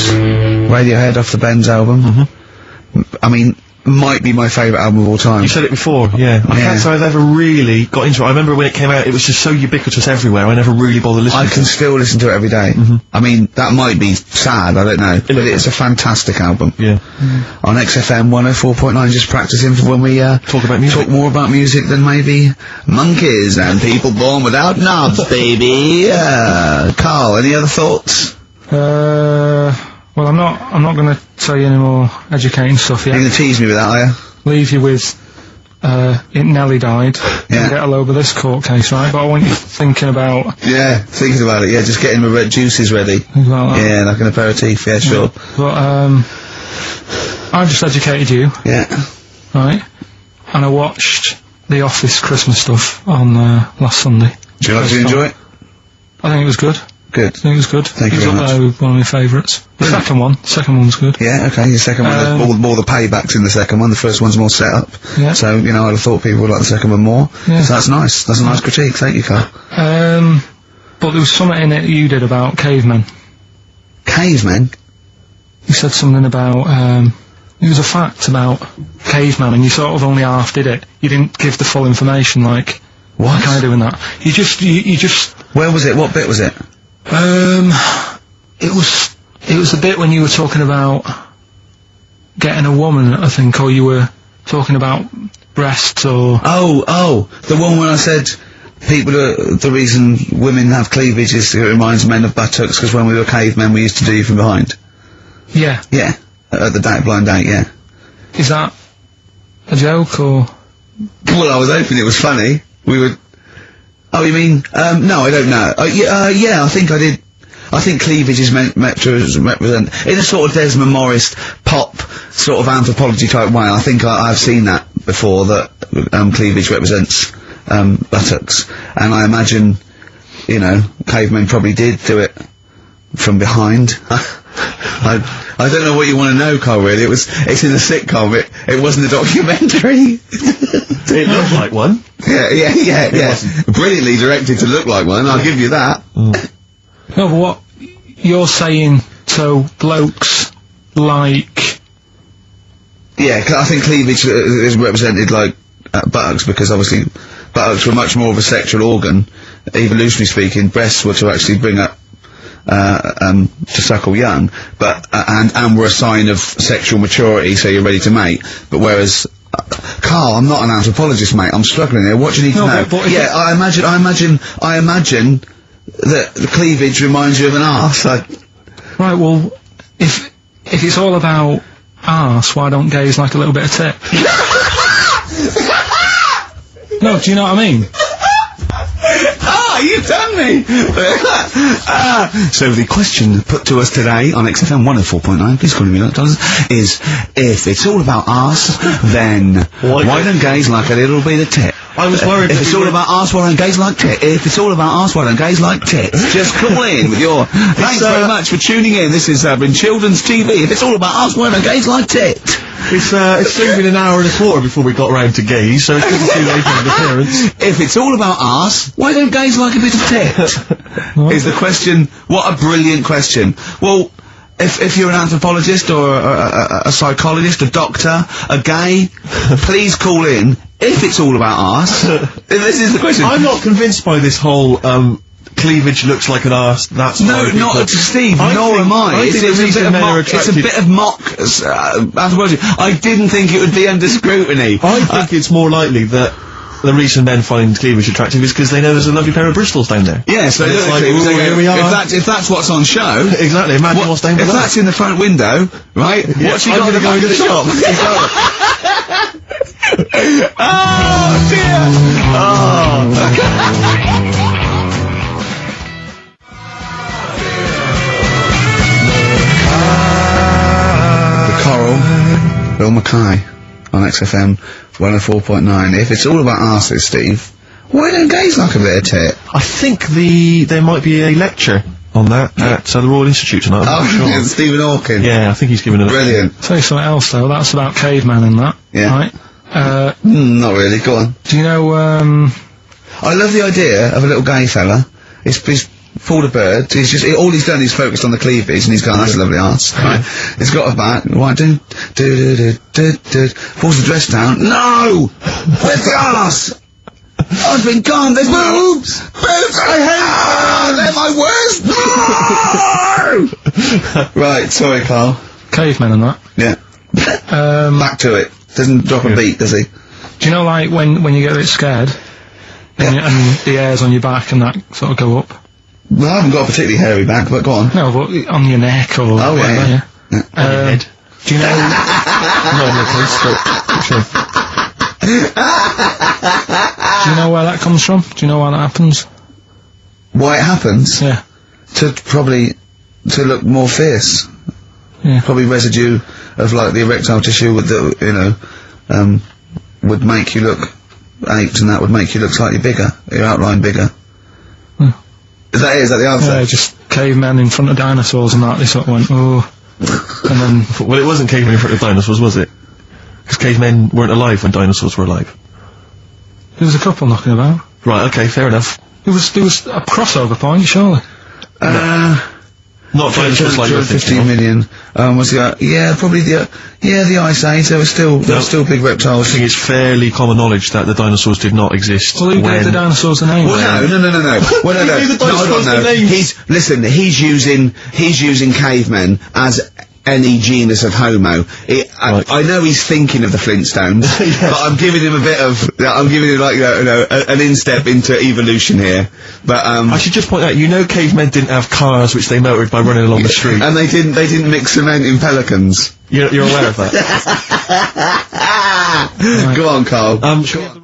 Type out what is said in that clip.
Bends, Radiohead off the Bends album. I mean, might be my favourite album of all time. You said it before, yeah. I can't say I've ever really got into it. I remember when it came out, it was just so ubiquitous everywhere, I never really bothered listening to it. I can still listen to it every day. I mean, that might be sad, I don't know, but it's a fantastic album. Yeah. On XFM 104.9, just practicing for when we, talk about music. Talk more about music than maybe monkeys and people born without knobs, baby. Carl, any other thoughts? Well, I'm not gonna tell you any more educating stuff yet. You're gonna tease me with that, are you? Leave you with, it nearly died. Yeah. Get a load of this court case, right? But I want you thinking about... Yeah, thinking about it, yeah, just getting my red juices ready. Things like that. Yeah, like an aperitif, yeah, sure. But, I just educated you. Yeah. Right? And I watched The Office Christmas stuff on, last Sunday. Do you like to enjoy it? I think it was good. Good. I think it was good. Thank you very much. It was up there with one of my favourites. The second one's good. Yeah, okay, the second one, more the paybacks in the second one, the first one's more set up. Yeah. So, you know, I'd have thought people would like the second one more. Yeah. So that's nice. That's a nice critique. Thank you, Carl. But there was something in it you did about cavemen. Cavemen? You said something about, it was a fact about cavemen, and you sort of only half did it. You didn't give the full information, like... What? Kind of doing that. You just... Where was it? What bit was it? It was the bit when you were talking about getting a woman, I think, or you were talking about breasts or... Oh, the one when I said the reason women have cleavage is it reminds men of buttocks, because when we were cavemen we used to do you from behind. Yeah. Yeah. At the blind date, yeah. Is that a joke, or...? Well, I was hoping it was funny. We would... Oh, you mean, no, I don't know. Yeah, I think I did. I think cleavage is meant to represent, in a sort of Desmond Morris pop, sort of anthropology type way, I think I've seen that before, that, cleavage represents, buttocks. And I imagine, you know, cavemen probably did do it from behind. I don't know what you want to know, Carl, really. It's in a sitcom, it wasn't a documentary. It looked like one. Yeah. Brilliantly directed to look like one, I'll give you that. No, but what you're saying, so blokes like... Yeah, 'cause I think cleavage is represented like buttocks, because obviously buttocks were much more of a sexual organ, evolutionarily speaking. Breasts were to actually bring up to suckle young, but and were a sign of sexual maturity, so you're ready to mate. But whereas Carl, I'm not an anthropologist, mate. I'm struggling here. What do you need to know? But yeah, I imagine that the cleavage reminds you of an arse. Right. Well, if it's all about arse, why don't gays like a little bit of tit? No, do you know what I mean? You've done me! So the question put to us today on XFM 104.9, please call me $, is, if it's all about arse, then why don't gays like a little bit of tit? I was worried if it's all about arse, why don't gays like tit? If it's all about arse, why don't gays like tits? Just call in with your... Thanks very much for tuning in. This is been Children's TV. If it's all about arse, why don't gays like tit? It's soon been an hour and a quarter before we got round to gays, so it's good to see late on the appearance. If it's all about arse, why don't gays like a bit of tit? Is the question. What a brilliant question. Well, if you're an anthropologist or a psychologist, a doctor, a gay, please call in. If it's all about arse, this is the question. I'm not convinced by this whole, cleavage looks like an arse, that's no, not Steve, nor am I. It's a bit of mock anthropology. I didn't think it would be under scrutiny. I think it's more likely that the reason men find cleavage attractive is because they know there's a lovely pair of bristles down there. Yeah, so it's like, here we are. If that's what's on show... Exactly, imagine what's down below. If that's in the front window, right, yeah, what's you got to go into the shop? Oh, dear! Oh, Bill Mackay on XFM 104.9. If it's all about arses, Steve, why don't gays like a bit of tit? I think there might be a lecture on that at the Royal Institute tonight. I'm not sure. Stephen Hawking. Yeah, I think he's giving it. Brilliant. Tell you something else though. That's about cavemen and that. Yeah. Right. Not really. Go on. Do you know? I love the idea of a little gay fella. He's pulled a bird. He's just all he's done is focused on the cleavage, and he's gone. That's a lovely arse. Right? He's got a back. Right, do. Pulls the dress down. No, where's the arse? Oh, it's been gone. There's boobs. Boobs. I hate. They're my worst. No! Right. Sorry, Carl. Cavemen and that. Yeah. Back to it. Doesn't drop a beat, does he? Do you know, like, when you get a bit scared, and the hairs on your back and that sort of go up? Well, I haven't got a particularly hairy back, but go on. No, but on your neck or Oh, whatever, yeah. On your head. Do you know... Not in your case, but sure. Do you know where that comes from? Do you know why that happens? Why it happens? Yeah. To look more fierce. Yeah. Probably residue of, like, the erectile tissue with the, would make you look aped, and that would make you look slightly bigger, your outline bigger. Is that the answer? Yeah, just cavemen in front of dinosaurs and that, they sort of went, oh. And then... Well, it wasn't cavemen in front of dinosaurs, was it? Because cavemen weren't alive when dinosaurs were alive. There was a couple knocking about. Right, okay, fair enough. There was a crossover point, surely. Not dinosaurs like you're 15 million. Was the probably the Ice Age. There were still big I reptiles. think it's fairly common knowledge that the dinosaurs did not exist. Well, who gave the dinosaurs the name? Well, no. Well, no. Who gave the dinosaurs the names? He's using cavemen as any genus of Homo. I know he's thinking of the Flintstones, but I'm giving him an instep into evolution here. But I should just point out, cavemen didn't have cars which they motored by running along the street. and they didn't mix cement in pelicans. You're aware of that? Go on, Carl. Sure.